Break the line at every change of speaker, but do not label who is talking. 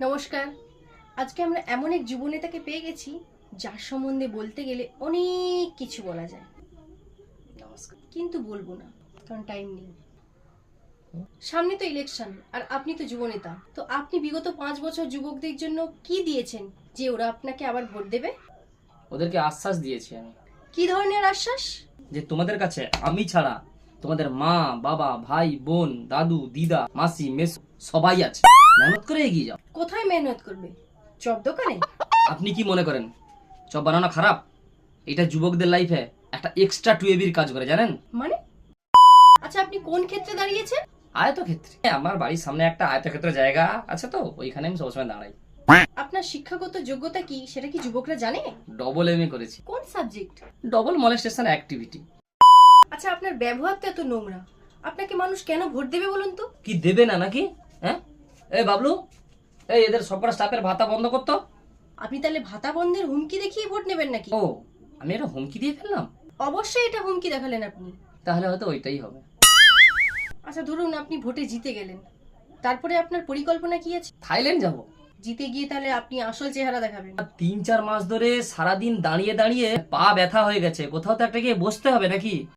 নমস্কার। আজকে আমরা এমন এক যুব নেতাকে পেয়ে গেছি যার সম্বন্ধে বলতে গেলে অনেক কিছু বলা যায়, কিন্তু বলবো না কারণ টাইম নেই। সামনে তো ইলেকশন আর আপনি তো যুব নেতা, তো আপনি বিগত 5 বছর যুবকদের জন্য কি দিয়েছেন যে ওরা আপনাকে আবার ভোট দেবে?
ওদেরকে আশ্বাস দিয়েছি আমি
কি ধরনের আশ্বাস?
যে তোমাদের কাছে আমি ছাড়া তোমাদের মা বাবা ভাই বোন দাদু দিদা মাসি মেস সবাই আছে, মেহনত করে এগিয়ে যাও।
কোথায় মেহনত করবে? চপ দোকানে?
আপনি কি মনে করেন চপ বানানো খারাপ? এটা যুবকদের লাইফে একটা এক্সট্রা 2 কাজ করে জানেন?
মানে? আচ্ছা, আপনি কোন ক্ষেত্রে দাঁড়িয়েছেন?
আয়তক্ষেত্রে। আমার বাড়ির সামনে একটা আয়তক্ষেত্র জায়গা আছে, তো ওইখানে আমি সবসময় দাঁড়াই।
আপনার শিক্ষাগত যোগ্যতা কি সেটা কি যুবকরা জানে?
ডবল এম এ করেছি।
কোন সাবজেক্ট?
Double molestation activity.
আচ্ছা, আপনার ব্যবহার তো এত নোংরা, আপনাকে মানুষ কেন ভোট দেবে বলুন তো?
কি দেবে না নাকি? হ্যাঁ, এই বাবলু, এই এদের সবকটা স্টাফের ভাতা বন্ধ করতো।
আপনি তাহলে ভাতা বন্ধের হুমকি দেখিয়ে ভোট নেবেন নাকি?
ও, আমি এটা হুমকি দিয়ে ফেললাম?
অবশ্যই এটা হুমকি দেখালেন আপনি।
তাহলে হয়তো ওইটাই হবে।
আচ্ছা, ধরুন আপনি ভোটে জিতে গেলেন, তারপরে আপনার পরিকল্পনা কি আছে?
থাইল্যান্ড যাব।
জিতে গিয়ে তাহলে আপনি আসল চেহারা দেখাবেন?
3-4 মাস ধরে সারাদিন দাঁড়িয়ে দাঁড়িয়ে পা ব্যথা হয়ে গেছে, কোথাও তো একটা গিয়ে বসতে হবে নাকি?